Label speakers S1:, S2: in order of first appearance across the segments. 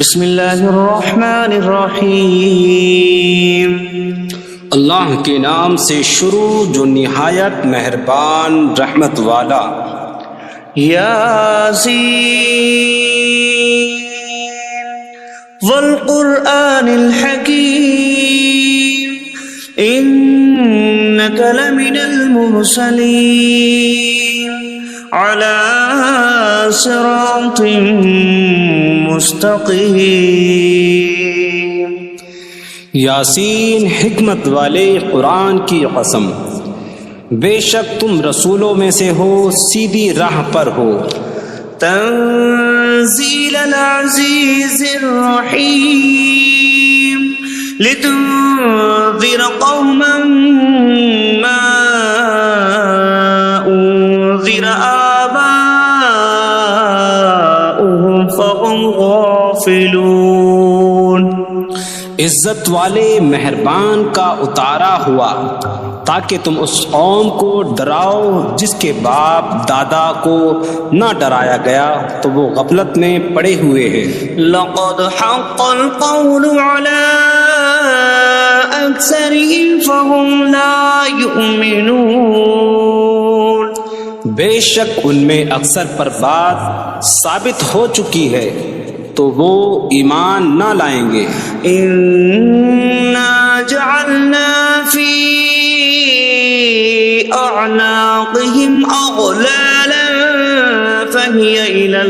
S1: بسم اللہ الرحمن الرحیم۔
S2: اللہ کے نام سے شروع جو نہایت مہربان رحمت والا۔
S1: یاسین والقرآن الحکیم انک لمن المرسلین علی صراط مستقیم۔
S2: یاسین حکمت والے قرآن کی قسم، بے شک تم رسولوں میں سے ہو، سیدھی راہ پر ہو۔
S1: تنزیل العزیز الرحیم لتنذر قوما ما انذر آباؤهم فهم غافلون۔
S2: عزت والے مہربان کا اتارا ہوا تاکہ تم اس قوم کو ڈراؤ جس کے باپ دادا کو نہ ڈرایا گیا تو وہ غفلت میں پڑے ہوئے ہیں۔
S1: لقد حق القول على أكثرهم فهم لا يؤمنون۔
S2: بے شک ان میں اکثر پر بات ثابت ہو چکی ہے تو وہ ایمان نہ لائیں گے۔
S1: إنا جعلنا في أعناقهم أغلالا فهي إلى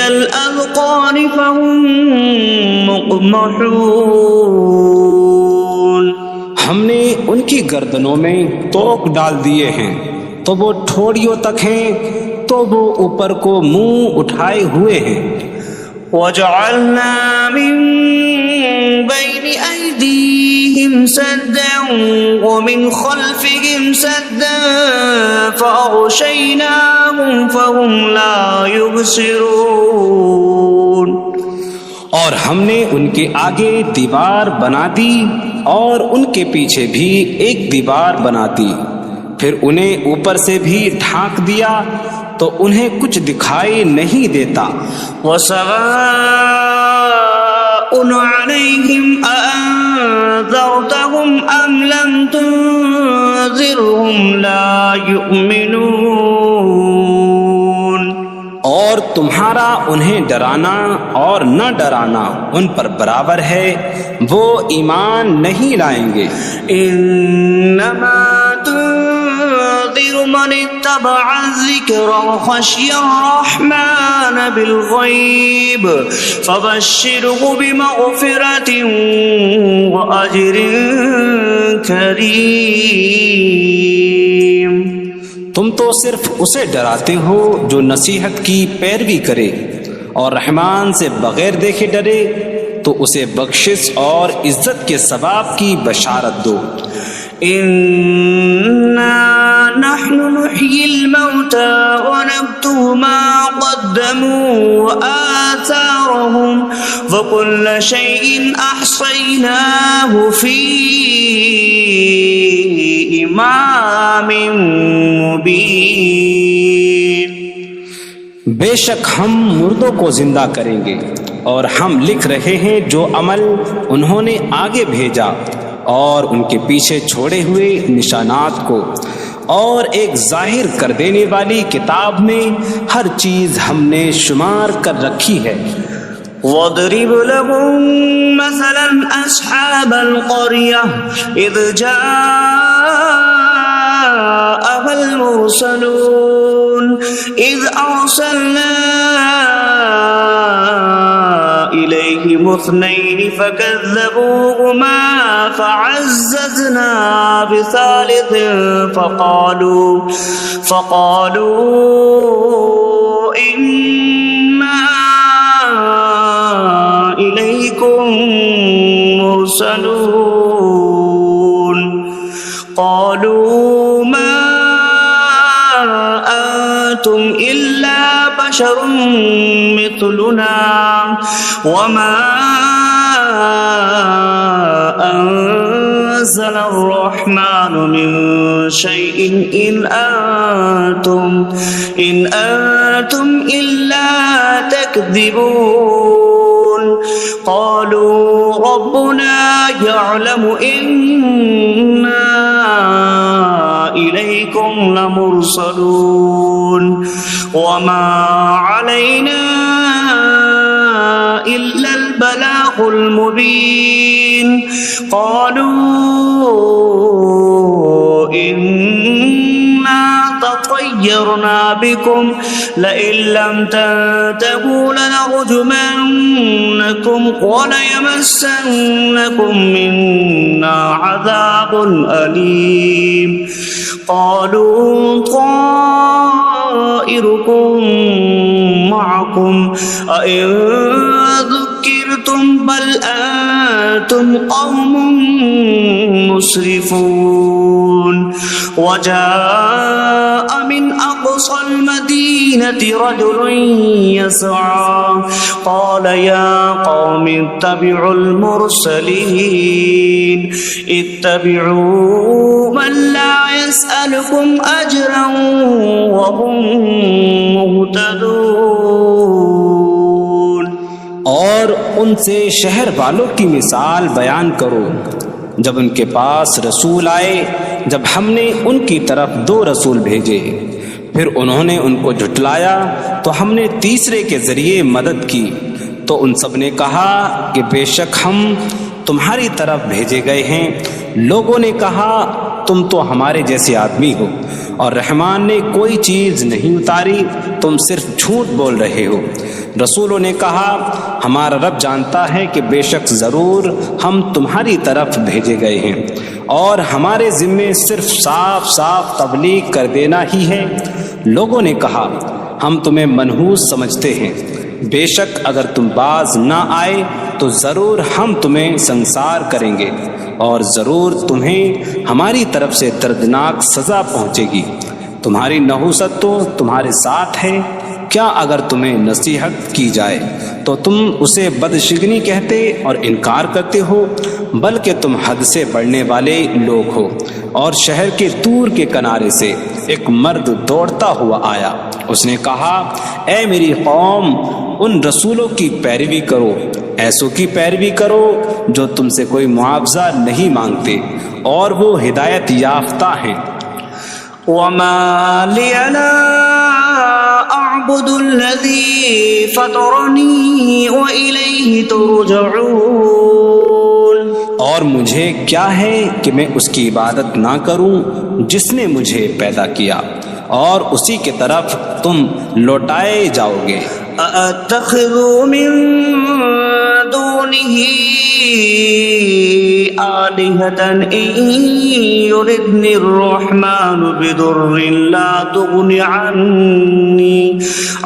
S1: الأذقان فهم مقمحون۔
S2: ہم نے ان کی گردنوں میں توق ڈال دیے ہیں تو وہ ٹھوڑیوں تک ہیں تو وہ اوپر کو منہ اٹھائے ہوئے ہیں۔
S1: وَجَعَلْنَا مِن بَيْنِ أَيْدِيهِمْ سَدًّا وَمِنْ خَلْفِهِمْ سَدًّا فَأَغْشَيْنَاهُمْ فَهُمْ لَا يُبْصِرُونَ۔
S2: اور ہم نے ان کے آگے دیوار بنا دی اور ان کے پیچھے بھی ایک دیوار بنا دی، پھر انہیں اوپر سے بھی ڈھانک دیا تو انہیں کچھ دکھائی نہیں دیتا۔
S1: وَسَوَاءٌ عَلَيْهِمْ أَأَنذَرْتَهُمْ أَمْ لَمْ تُنذِرْهُمْ لَا يُؤْمِنُونَ۔
S2: اور تمہارا انہیں ڈرانا اور نہ ڈرانا ان پر برابر ہے، وہ ایمان نہیں لائیں گے۔
S1: انما تنذر من اتبع الذکر وخشی الرحمن بالغیب فبشرہ بمغفرۃ واجر کریم۔
S2: تم تو صرف اسے ڈراتے ہو جو نصیحت کی پیروی کرے اور رحمان سے بغیر دیکھے ڈرے تو اسے بخشش اور عزت کے ثواب کی بشارت دو۔
S1: اِنَّا نَحْنُ نُحْيِي الْمَوْتَى وَنَكْتُبُ مَا قَدَّمُوا وَآثَارَهُمْ وَكُلَّ شَيْءٍ أَحْصَيْنَاهُ فِي إِمَامٍ مُبِينٍ۔
S2: بے شک ہم مردوں کو زندہ کریں گے اور ہم لکھ رہے ہیں جو عمل انہوں نے آگے بھیجا اور ان کے پیچھے چھوڑے ہوئے نشانات کو، اور ایک ظاہر کر دینے والی کتاب میں ہر چیز ہم نے شمار کر رکھی ہے۔
S1: وَاضْرِبْ لَهُم مَّثَلًا أَصْحَابَ الْقَرْيَةِ إِذْ جَاءَهَا الْمُرْسَلُونَ إِذْ أَرْسَلْنَا إِلَيْهِمُ اثْنَيْنِ فَكَذَّبُوهُمَا فَعَزَّزْنَا بِثَالِثٍ فَقَالُوا إِنَّا إِلَيْكُمْ مُرْسَلُونَ۔ قَالُوا مَا أَنتُمْ إِلَّا بَشَرٌ مِثْلُنَا وَمَا أَنزَلَ نزل الرحمن من شيء إن أنتم إلا تكذبون قالوا ربنا يعلم إنا إليكم لمرسلون وما علينا إلا البلاغ المبين قالوا إنا تطيرنا بكم لئن لم تنتهوا لنرجمنكم وليمسنكم منا عذاب أليم قالوا طائركم معكم أئن ذكرتم بل أنتم قوم مسرفون وجاء من أقصى المدينة رجل يسعى قال يا قوم اتبعوا المرسلين اتبعوا من لا يسألكم أجرا وهم مهتدون
S2: اور ان سے شہر والوں کی مثال بیان کرو جب ان کے پاس رسول آئے، جب ہم نے ان کی طرف 2 رسول بھیجے، پھر انہوں نے ان کو جھٹلایا تو ہم نے تیسرے کے ذریعے مدد کی، تو ان سب نے کہا کہ بے شک ہم تمہاری طرف بھیجے گئے ہیں۔ لوگوں نے کہا تم تو ہمارے جیسے آدمی ہو اور رحمان نے کوئی چیز نہیں اتاری، تم صرف جھوٹ بول رہے ہو۔ رسولوں نے کہا ہمارا رب جانتا ہے کہ بے شک ضرور ہم تمہاری طرف بھیجے گئے ہیں اور ہمارے ذمے صرف صاف صاف تبلیغ کر دینا ہی ہے۔ لوگوں نے کہا ہم تمہیں منحوس سمجھتے ہیں، بے شک اگر تم باز نہ آئے تو ضرور ہم تمہیں سنسار کریں گے اور ضرور تمہیں ہماری طرف سے دردناک سزا پہنچے گی۔ تمہاری نحوست تو تمہارے ساتھ ہے، کیا اگر تمہیں نصیحت کی جائے تو تم اسے بدشگنی کہتے اور انکار کرتے ہو؟ بلکہ تم حد سے بڑھنے والے لوگ ہو۔ اور شہر کے دور کے کنارے سے ایک مرد دوڑتا ہوا آیا، اس نے کہا اے میری قوم، ان رسولوں کی پیروی کرو، ایسوں کی پیروی کرو جو تم سے کوئی معاوضہ نہیں مانگتے اور وہ ہدایت یافتہ ہیں۔
S1: وما لي لا أعبد الذي فطرني وإليه ترجعون،
S2: اور مجھے کیا ہے کہ میں اس کی عبادت نہ کروں جس نے مجھے پیدا کیا اور اسی کی طرف تم لوٹائے جاؤ گے۔
S1: أأتخذ من دونه آلهة إن يردني الرحمن بضر لا تغن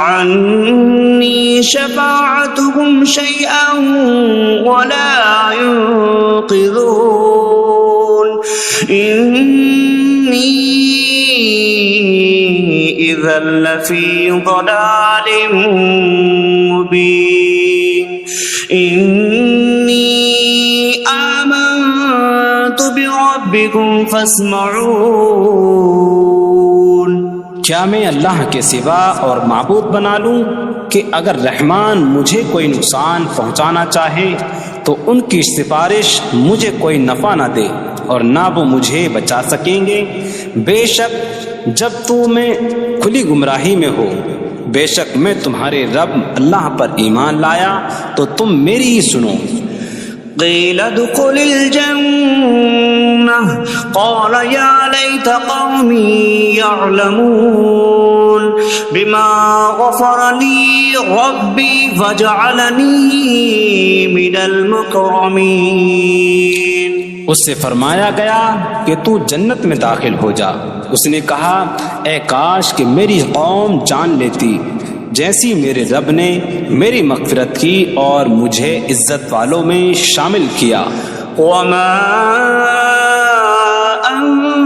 S1: عني شفاعتهم شيئا ولا ينقذون إني إذا لفي ضلال مبين إني آمنت بربكم فاسمعون۔
S2: کیا میں اللہ کے سوا اور معبود بنا لوں کہ اگر رحمان مجھے کوئی نقصان پہنچانا چاہے تو ان کی سفارش مجھے کوئی نفع نہ دے اور نہ وہ مجھے بچا سکیں گے؟ بے شک جب میں کھلی گمراہی میں ہو، بے شک میں تمہارے رب اللہ پر ایمان لایا تو تم میری ہی سنو۔
S1: قيل ادخل الجنة قال يا ليت قومي يعلمون بما غفر لي ربي فجعلني من المكرمين۔
S2: اس سے فرمایا گیا کہ تو جنت میں داخل ہو جا۔ اس نے کہا اے کاش کہ میری قوم جان لیتی جیسی میرے رب نے میری مغفرت کی اور مجھے عزت والوں میں شامل کیا۔
S1: وما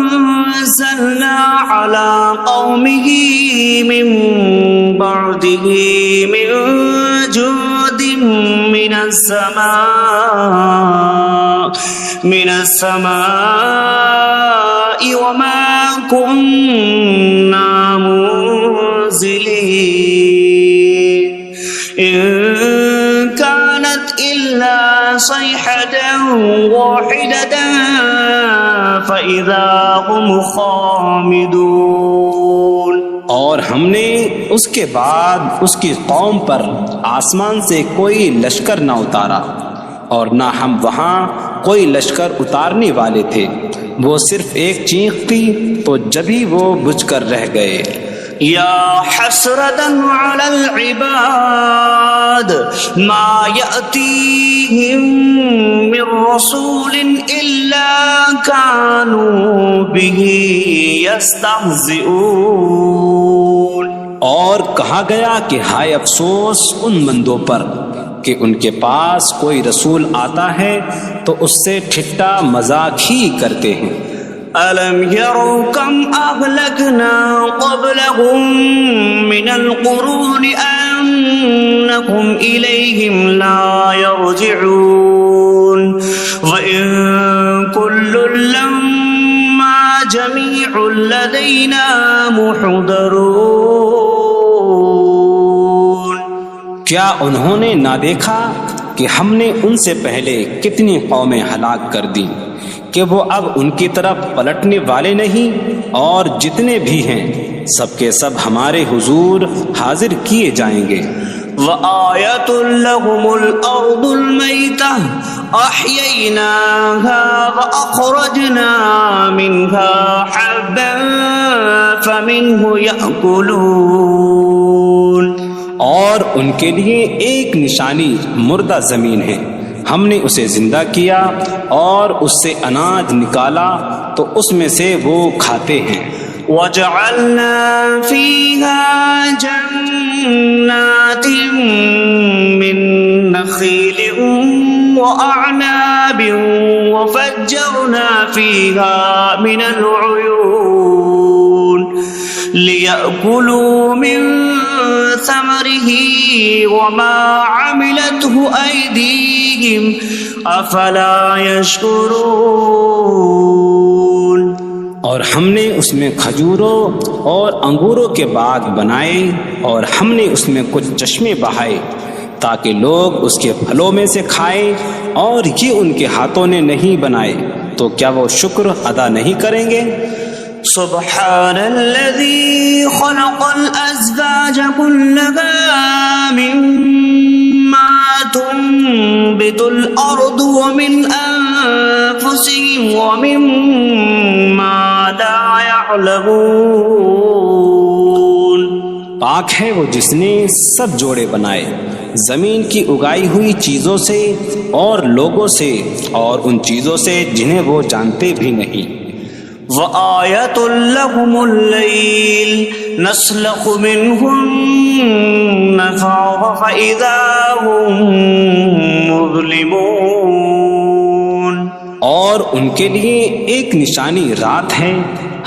S1: أنزلنا على قومه من بعده من جود من السماء من السماء وما كنا منزلين إن كانت إلا صيحة واحدة فإذا هم خامدون.
S2: اور ہم نے اس کے بعد اس کی قوم پر آسمان سے کوئی لشکر نہ اتارا اور نہ ہم وہاں کوئی لشکر اتارنے والے تھے. وہ صرف ایک چیخ تھی تو جبھی وہ بجھ کر رہ گئے.
S1: یا حسرتاً علی العباد ما یأتیہم من رسول الا کانوا بہ یستہزئون.
S2: اور کہا گیا کہ ہائے افسوس ان بندوں پر کہ ان کے پاس کوئی رسول آتا ہے تو اس سے ٹھٹا مذاق ہی کرتے ہیں.
S1: أَلَمْ يَرَوْا كَمْ أَهْلَكْنَا قَبْلَهُمْ مِنَ الْقُرُونِ أَنَّكُمْ إِلَيْهِمْ لَا يَرْجِعُونَ وَإِن كُلٌّ لَمَّا جَمِيعٌ لَدَيْنَا مُحْضَرُونَ.
S2: کیا انہوں نے نہ دیکھا کہ ہم نے ان سے پہلے کتنی قومیں ہلاک کر دیں کہ وہ اب ان کی طرف پلٹنے والے نہیں، اور جتنے بھی ہیں سب کے سب ہمارے حضور حاضر کیے جائیں گے.
S1: وَآيَةٌ لَهُمُ الْأَرْضُ الْمَيْتَةُ أَحْيَيْنَاهَا وَأَخْرَجْنَا مِنْهَا حَبًّا فَمِنْهُ يَأْكُلُونَ.
S2: اور ان کے لیے ایک نشانی مردہ زمین ہے، ہم نے اسے زندہ کیا اور اس سے اناج نکالا تو اس میں سے وہ کھاتے ہیں.
S1: وَجَعَلْنَا فِيهَا جَنَّاتٍ مِّن نَخِيلٍ وَأَعْنَابٍ وَفَجَّرْنَا فِيهَا مِنَ الْعُيُونِ لِيَأْكُلُوا مِن ثَمَرِهِ وَمَا عَمِلَتْهُ أَيْدِيهِمْ أَفَلَا يَشْكُرُونَ.
S2: اور ہم نے اس میں کھجوروں اور انگوروں کے باغ بنائے اور ہم نے اس میں کچھ چشمے بہائے تاکہ لوگ اس کے پھلوں میں سے کھائیں، اور یہ ان کے ہاتھوں نے نہیں بنائے تو کیا وہ شکر ادا نہیں کریں گے؟
S1: سبحان الذي خلق الأزواج كلها مما تنبت الأرض ومن أنفسهم ومما لا يعلمون.
S2: پاک ہے وہ جس نے سب جوڑے بنائے زمین کی اگائی ہوئی چیزوں سے اور لوگوں سے اور ان چیزوں سے جنہیں وہ جانتے بھی نہیں.
S1: وَآيَةٌ لَهُمُ اللَّيْلُ نَسْلَخُ مِنْهُ النَّهَارَ فَإِذَا هُمْ مُظْلِمُونَ.
S2: اور ان کے لیے ایک نشانی رات ہے،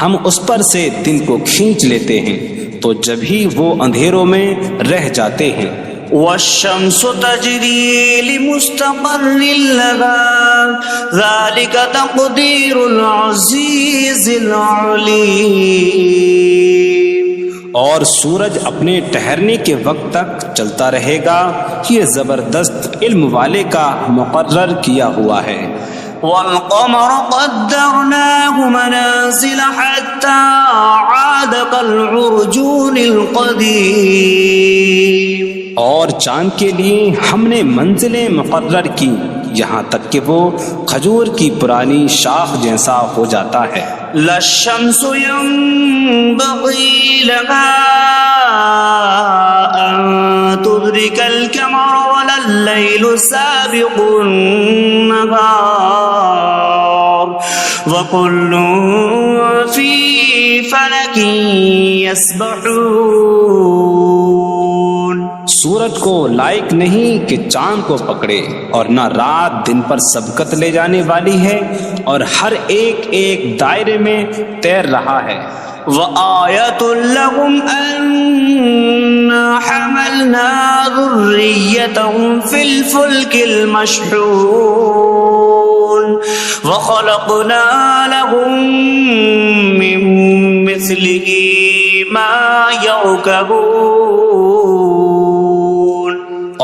S2: ہم اس پر سے دن کو کھینچ لیتے ہیں تو جب ہی وہ اندھیروں میں رہ جاتے ہیں.
S1: وَالشَّمْسُ تَجْرِي لِمُسْتَقَرٍّ لَهَا ذَلِكَ تَقْدِيرُ الْعَزِيزِ الْعَلِيمِ.
S2: اور سورج اپنے ٹھہرنے کے وقت تک چلتا رہے گا، یہ زبردست علم والے کا مقرر کیا ہوا ہے.
S1: وَالْقَمَرَ قَدَّرْنَاهُ مَنَازِلَ حَتَّى عَادَ كَالْعُرْجُونِ الْقَدِيمِ.
S2: اور چاند کے لیے ہم نے منزلیں مقرر کی یہاں تک کہ وہ کھجور کی پرانی شاخ جیسا ہو جاتا ہے.
S1: لا الشمس ينبغي لها أن تدرك القمر ولا الليل سابق النهار وكل في فلك يسبحون.
S2: سورج کو لائق نہیں کہ چاند کو پکڑے، اور نہ رات دن پر سبقت لے جانے والی ہے، اور ہر ایک ایک دائرے میں تیر رہا ہے.
S1: وَآيَةٌ لَهُمْ أَنَّا حَمَلْنَا ذُرِّيَّتَهُمْ فِي الْفُلْكِ الْمَشْحُونِ وخلقنا لهم من مثله ما يركبون.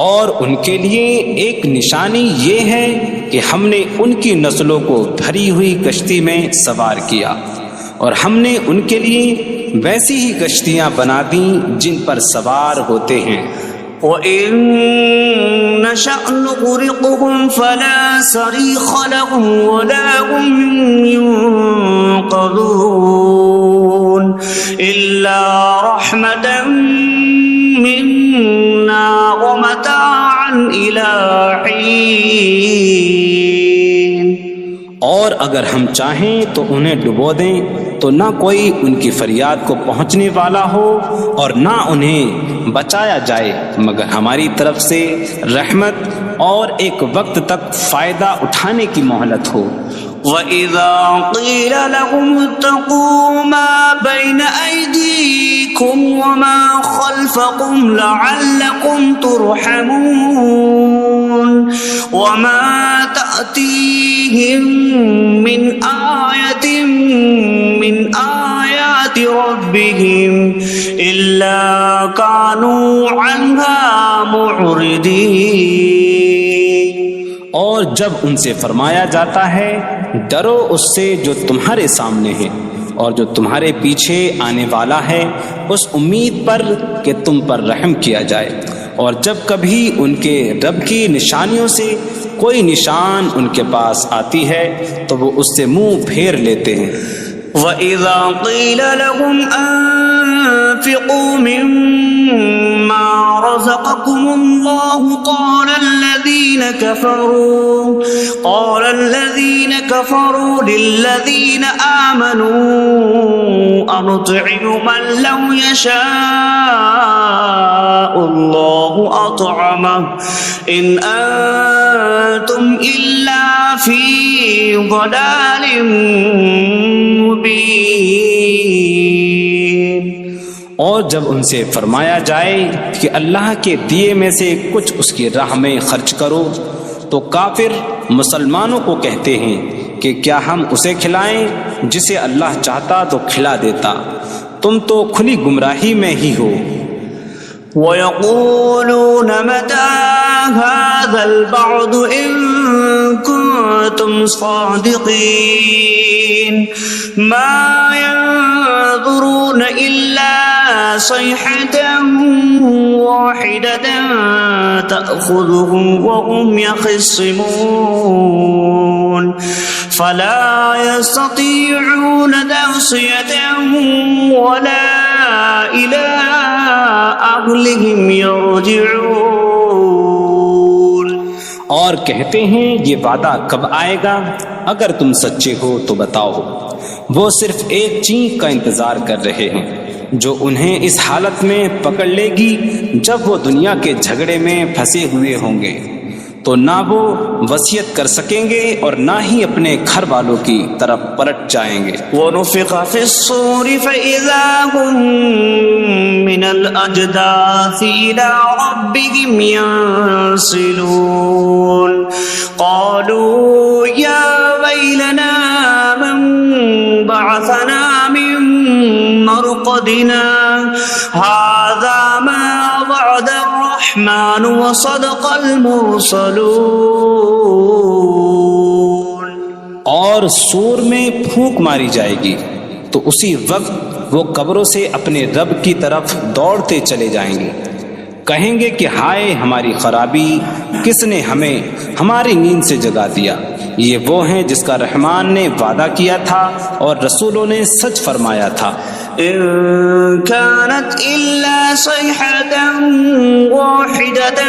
S2: اور ان کے لیے ایک نشانی یہ ہے کہ ہم نے ان کی نسلوں کو بھری ہوئی کشتی میں سوار کیا، اور ہم نے ان کے لیے ویسی ہی کشتیاں بنا دیں جن پر سوار ہوتے ہیں.
S1: وَإِن نَّشَأْ نُغْرِقْهُمْ فَلَا صَرِيخَ لَهُمْ وَلَا هُمْ يُنقَذُونَ إِلَّا رَحْمَةً مِّنَّا وَمَتَاعًا إِلَىٰ حِينٍ.
S2: اور اگر ہم چاہیں تو انہیں ڈبو دیں تو نہ کوئی ان کی فریاد کو پہنچنے والا ہو اور نہ انہیں بچایا جائے مگر ہماری طرف سے رحمت اور ایک وقت تک فائدہ اٹھانے کی مہلت ہو.
S1: وَإِذَا قِيلَ لَهُمُ اتَّقُوا مَا بَيْنَ أَيْدِيكُمْ وَمَا خَلْفَكُمْ لَعَلَّكُمْ تُرْحَمُونَ وَمَا تَأْتِيهِم مِّنْ آيَةٍ مِّنْ آيَاتِ رَبِّهِمْ إِلَّا كَانُوا عَنْهَا مُعْرِضِينَ.
S2: اور جب ان سے فرمایا جاتا ہے ڈرو اس سے جو تمہارے سامنے ہے اور جو تمہارے پیچھے آنے والا ہے، اس امید پر کہ تم پر رحم کیا جائے، اور جب کبھی ان کے رب کی نشانیوں سے کوئی نشان ان کے پاس آتی ہے تو وہ اس سے منہ پھیر لیتے ہیں.
S1: وَإِذَا قِيلَ لَهُمْ أَنفِقُوا مِمَّا رَزَقَكُمُ اللَّهُ قَالَ الَّذِينَ كَفَرُوا لِلَّذِينَ آمَنُوا أَنُطْعِمُ مَن لَّوْ يَشَاءُ اللَّهُ أَطْعَمَهُ إِنْ أَنتُمْ إِلَّا فِي ضَلَالٍ مبین.
S2: اور جب ان سے فرمایا جائے کہ اللہ کے دیے میں سے کچھ اس کی راہ میں خرچ کرو تو کافر مسلمانوں کو کہتے ہیں کہ کیا ہم اسے کھلائیں جسے اللہ چاہتا تو کھلا دیتا، تم تو کھلی گمراہی میں ہی ہو.
S1: وَيَقُولُونَ مَتَىٰ هَٰذَا الْوَعْدُ إِن كُنتُمْ صَادِقِينَ مَا يَنظُرُونَ إِلَّا صَيْحَةً وَاحِدَةً تَأْخُذُهُمْ وَهُمْ يَخِصِّمُونَ فَلَا يَسْتَطِيعُونَ تَوْصِيَةً وَلَا إِلَىٰ أَهْلِهِمْ يَرْجِعُونَ.
S2: اور کہتے ہیں یہ وعدہ کب آئے گا؟ اگر تم سچے ہو تو بتاؤ. وہ صرف ایک چینک کا انتظار کر رہے ہیں جو انہیں اس حالت میں پکڑ لے گی جب وہ دنیا کے جھگڑے میں پھنسے ہوئے ہوں گے، تو نہ وہ وصیت کر سکیں گے اور نہ ہی اپنے گھر والوں کی طرف پلٹ جائیں گے.
S1: وَنُفِخَ فِي الصُّورِ فَإِذَا هُم مِّنَ الْأَجْدَاثِ إِلَىٰ رَبِّهِمْ يَنسِلُونَ قَالُوا يَا وَيْلَنَا مَن بَعَثَنَا مِن مَّرْقَدِنَا هَٰذَا مَا وَعَدَ الرَّحْمَٰنُ وَصَدَقَ الْمُرْسَلُونَ.
S2: اور سور میں پھونک ماری جائے گی تو اسی وقت وہ قبروں سے اپنے رب کی طرف دوڑتے چلے جائیں گے، کہیں گے کہ ہائے ہماری خرابی، کس نے ہمیں ہماری نیند سے جگا دیا. یہ وہ ہیں جس کا رحمان نے وعدہ کیا تھا اور رسولوں نے سچ فرمایا تھا.
S1: إن كانت إلا صيحة واحدة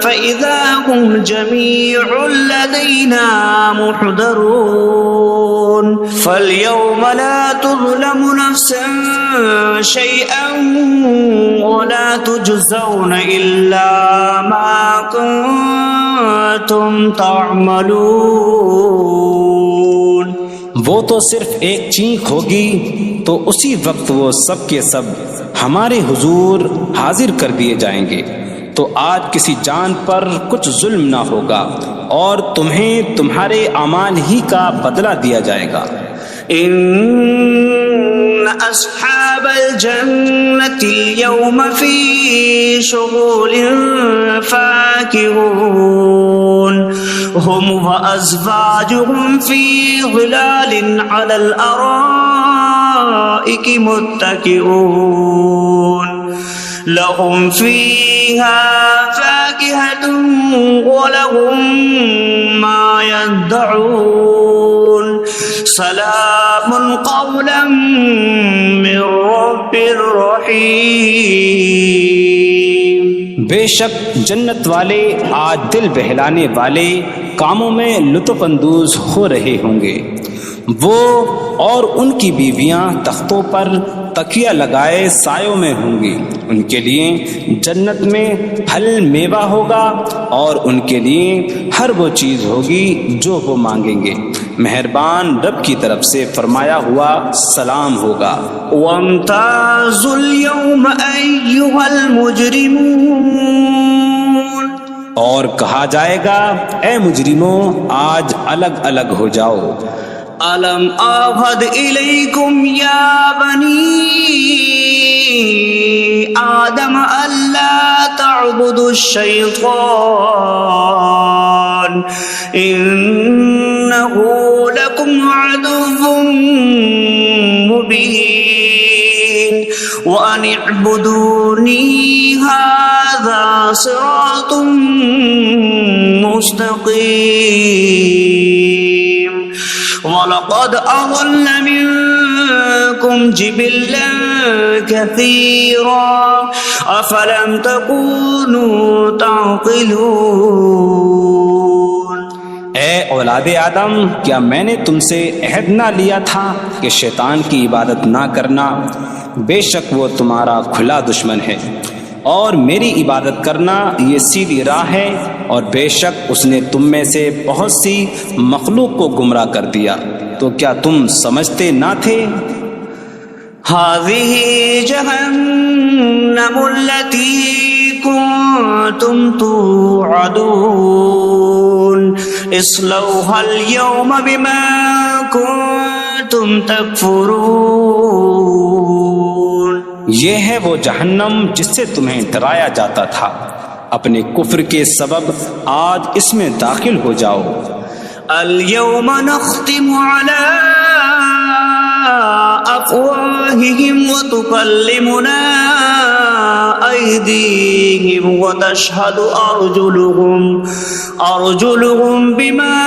S1: فإذا هم جميع لدينا محضرون. فاليوم لا تظلم نفس شيئا ولا تجزون إلا ما كنتم تعملون.
S2: وہ تو صرف ایک چینک ہوگی تو اسی وقت وہ سب کے سب ہمارے حضور حاضر کر دیے جائیں گے، تو تو آج کسی جان پر کچھ ظلم نہ ہوگا اور تمہیں تمہارے اعمال ہی کا بدلہ دیا جائے گا۔
S1: إن أصحاب الجنة اليوم في شغل فاكهون هم وأزواجهم في ظلال على الأرائك متكئون لهم فيها فاكهة ولهم ما يدعون سلام قولا من رب رحیم۔
S2: بے شک جنت والے آج دل بہلانے والے کاموں میں لطف اندوز ہو رہے ہوں گے۔ وہ اور ان کی بیویاں تختوں پر تکیہ لگائے سایوں میں ہوں گی۔ ان کے لیے جنت میں پھل میوہ ہوگا اور ان کے لیے ہر وہ چیز ہوگی جو وہ مانگیں گے۔ مہربان رب کی طرف سے فرمایا ہوا سلام ہوگا۔
S1: وامتازوا اليوم أيها المجرمون،
S2: اور کہا جائے گا اے مجرموں آج الگ الگ ہو جاؤ۔
S1: ألم أعهد إليكم يا بني آدم ألا تعبدوا الشيطان إنه لكم عدو مبين وأن اعبدوني هذا صراط مستقيم وَلَقَدْ أَضَلَّ مِنكُمْ جِبِلًّا كَثِيرًا أَفَلَمْ تَكُونُوا تَعْقِلُونَ۔
S2: اے اولاد آدم، کیا میں نے تم سے عہد نہ لیا تھا کہ شیطان کی عبادت نہ کرنا؟ بے شک وہ تمہارا کھلا دشمن ہے، اور میری عبادت کرنا یہ سیدھی راہ ہے، اور بے شک اس نے تم میں سے بہت سی مخلوق کو گمراہ کر دیا، تو کیا تم سمجھتے نہ تھے؟
S1: هذه جهنم التي كنتم توعدون اصلوها اليوم بما كنتم تكفرون۔
S2: یہ ہے وہ جہنم جس سے تمہیں ڈرایا جاتا تھا، اپنے کفر کے سبب آج اس میں داخل ہو جاؤ۔
S1: اليوم نختم على أفواههم وتكلمنا أيديهم وتشهد أرجلهم بما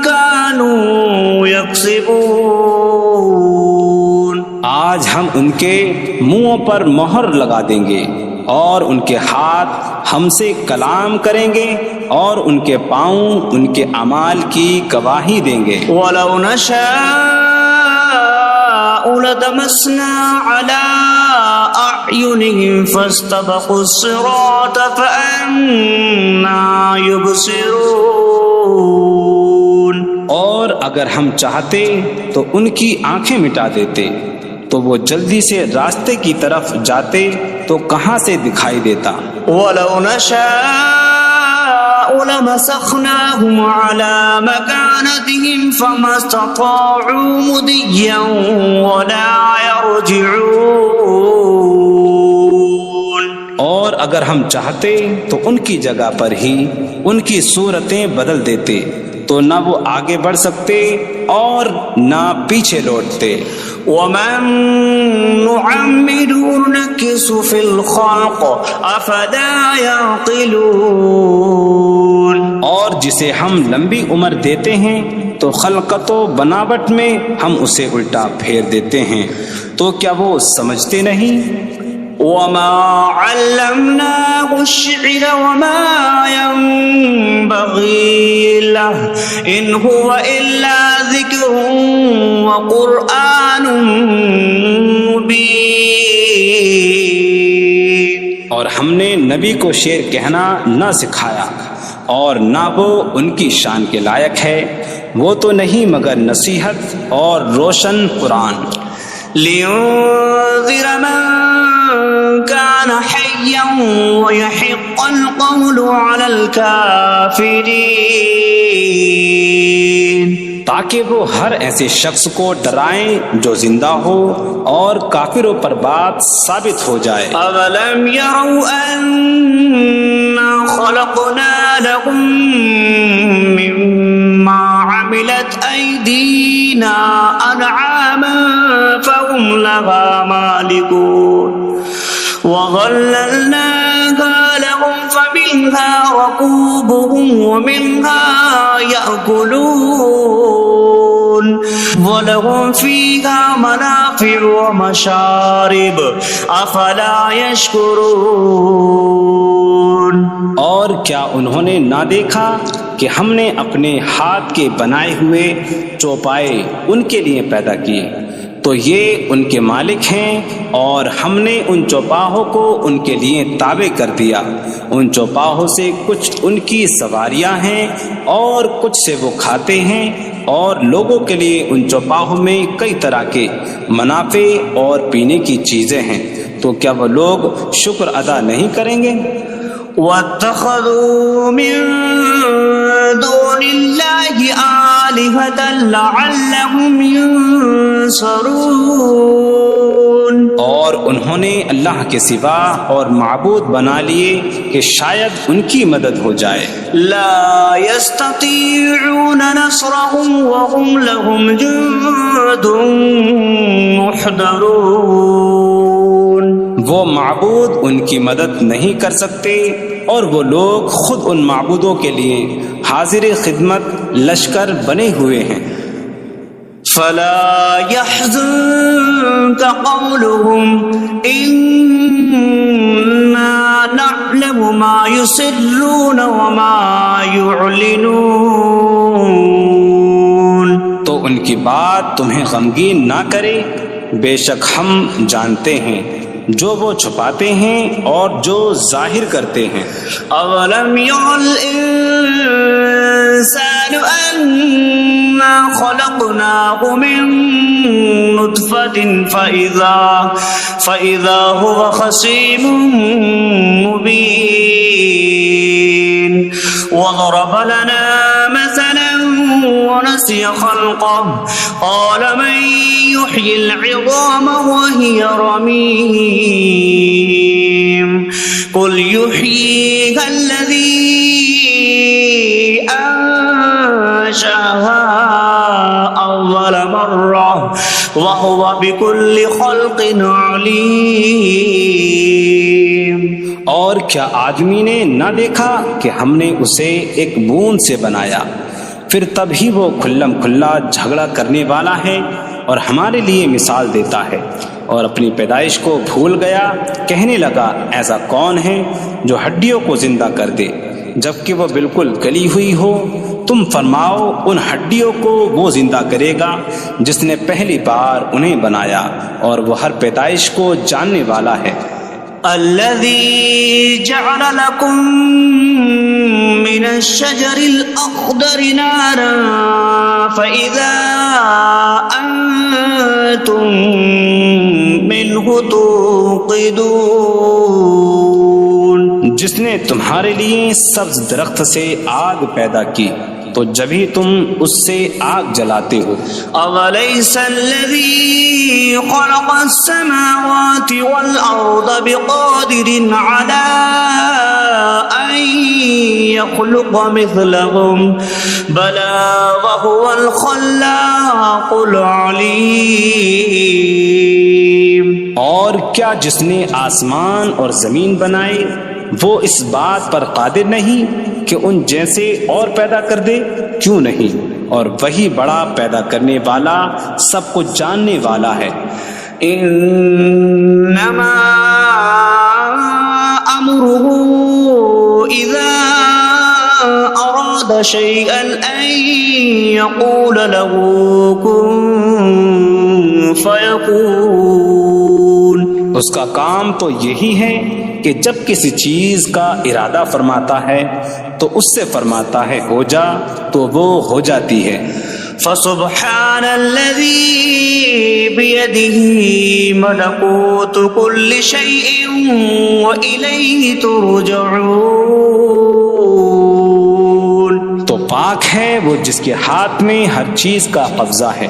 S1: كانوا يكسبون۔
S2: آج ہم ان کے منہوں پر مہر لگا دیں گے، اور ان کے ہاتھ ہم سے کلام کریں گے، اور ان کے پاؤں ان کے اعمال کی گواہی دیں گے۔
S1: وَلَوْ نَشَاءُ لَطَمَسْنَا عَلَىٰ أَعْيُنِهِمْ فَاسْتَبَقُوا الصِّرَاطَ فَأَنَّىٰ يُبْصِرُونَ۔
S2: اور اگر ہم چاہتے تو ان کی آنکھیں مٹا دیتے، تو وہ جلدی سے راستے کی طرف جاتے تو کہاں سے دکھائی دیتا۔
S1: وَلَوْ نَشَاءُ لَمَسَخْنَاهُمْ عَلَىٰ مَكَانَتِهِمْ فَمَا اسْتَطَاعُوا مُضِيًّا وَلَا يَرْجِعُونَ۔
S2: اور اگر ہم چاہتے تو ان کی جگہ پر ہی ان کی صورتیں بدل دیتے، تو نہ وہ آگے بڑھ سکتے اور نہ پیچھے لوٹتے۔
S1: وَمَن نُعَمِّرْهُ نُنَكِّسْهُ فِي الْخَلْقِ أَفَلَا يَعْقِلُونَ۔
S2: اور جسے ہم لمبی عمر دیتے ہیں تو خلقت و بناوٹ میں ہم اسے الٹا پھیر دیتے ہیں، تو کیا وہ سمجھتے نہیں؟
S1: وَمَا عَلَّمْنَاهُ الشِّعْرَ وَمَا يَنبَغِي لَهُ إِنْ هُوَ إِلَّا ذِكْرٌ وَقُرْآنٌ مُبِينٌ۔
S2: اور ہم نے نبی کو شعر کہنا نہ سکھایا، اور نہ وہ ان کی شان کے لائق ہے، وہ تو نہیں مگر نصیحت اور روشن قرآن۔
S1: لِيُنذِرَ مَن كان حيا ويحق القول على الكافرين
S2: تاکہ وہ ہر ایسے شخص کو ڈرائیں جو زندہ ہو اور کافروں پر بات ثابت ہو جائے۔
S1: أَوَلَمْ يَرَوْا أَنَّا خَلَقْنَا لَهُم مِّمَّا عَمِلَتْ أَيْدِينَا أَنْعَامًا فَهُمْ لَهَا مَالِكُونَ وَظَلَّلْنَاهَا لَهُمْ فَمِنْهَا رَكُوبُهُمْ وَمِنْهَا يَأْكُلُونَ وَلَهُمْ فِيهَا مَنَافِعُ وَمَشَارِبُ أَفَلَا يَشْكُرُونَ۔
S2: اور کیا انہوں نے نہ دیکھا کہ ہم نے اپنے ہاتھ کے بنائے ہوئے چوپائے ان کے لیے پیدا کیے، تو یہ ان کے مالک ہیں، اور ہم نے ان چوپاہوں کو ان کے لیے تابع کر دیا۔ ان چوپاہوں سے کچھ ان کی سواریاں ہیں اور کچھ سے وہ کھاتے ہیں، اور لوگوں کے لیے ان چوپاہوں میں کئی طرح کے منافع اور پینے کی چیزیں ہیں، تو کیا وہ لوگ شکر ادا نہیں کریں گے؟
S1: وَاتَّخَذُوا مِن دُونِ اللَّهِ آلِهَةً لَعَلَّهُمْ يُنصَرُونَ۔
S2: اور انہوں نے اللہ کے سوا اور معبود بنا لیے کہ شاید ان کی مدد ہو جائے۔
S1: لَا يَسْتَطِيعُونَ نَصْرَهُمْ وَهُمْ لَهُمْ جُندٌ مُحْضَرُونَ۔
S2: وہ معبود ان کی مدد نہیں کر سکتے، اور وہ لوگ خود ان معبودوں کے لیے حاضر خدمت لشکر بنے ہوئے ہیں۔
S1: فَلَا يَحْزُنكَ قَوْلُهُمْ إِنَّا نَعْلَمُ مَا يُسِرُّونَ وَمَا يُعْلِنُونَ۔
S2: تو ان کی بات تمہیں غمگین نہ کرے، بے شک ہم جانتے ہیں جو وہ چھپاتے ہیں اور جو ظاہر کرتے ہیں۔
S1: أَوَلَمْ يَرَ الْإِنسَانُ أَنَّا خَلَقْنَاهُ مِن نُّطْفَةٍ فَإِذَا هُوَ خَصِيمٌ مُّبِينٌ وَضَرَبَ لَنَا مَثَلًا ونسي خلقه قال من يحيي العظام وهي رميم قل يحييها الذي أنشأها أول مرة وهو بكل خلق عليم۔
S2: اور کیا آدمی نے نہ دیکھا کہ ہم نے اسے ایک بوند سے بنایا، پھر تب ہی وہ کھلم کھلا جھگڑا کرنے والا ہے اور ہمارے لیے مثال دیتا ہے۔ اور اپنی پیدائش کو بھول گیا، کہنے لگا ایسا کون ہے جو ہڈیوں کو زندہ کر دے جبکہ وہ بالکل گلی ہوئی ہو؟ تم فرماؤ ان ہڈیوں کو وہ زندہ کرے گا جس نے پہلی بار انہیں بنایا، اور وہ ہر پیدائش کو جاننے والا ہے۔
S1: الذي جعل لكم من الشجر الأخضر نارا فإذا أنتم منه توقدون۔
S2: جس نے تمہارے لیے سبز درخت سے آگ پیدا کی تو جبھی تم اس سے آگ جلاتے ہو۔
S1: أَوَلَيْسَ الَّذِي خَلَقَ السَّمَاوَاتِ وَالْأَرْضَ بِقَادِرٍ عَلَىٰ أَن يَخْلُقَ مِثْلَهُم بَلَىٰ وَهُوَ الْخَلَّاقُ الْعَلِيمُ۔
S2: اور کیا جس نے آسمان اور زمین بنائے وہ اس بات پر قادر نہیں کہ ان جیسے اور پیدا کر دے؟ کیوں نہیں، اور وہی بڑا پیدا کرنے والا سب کچھ جاننے والا ہے۔
S1: انما امره اذا اراد شيئا ان يقول له كن فيكون۔
S2: اس کا کام تو یہی ہے کہ جب کسی چیز کا ارادہ فرماتا ہے تو اس سے فرماتا ہے ہو جا، تو وہ ہو جاتی ہے۔
S1: فسبحان الذي بيده ملكوت كل شيء وإليه ترجعون.
S2: تو پاک ہے وہ جس کے ہاتھ میں ہر چیز کا قبضہ ہے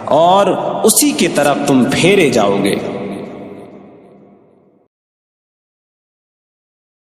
S2: اور اسی کی طرف تم پھیرے جاؤ گے.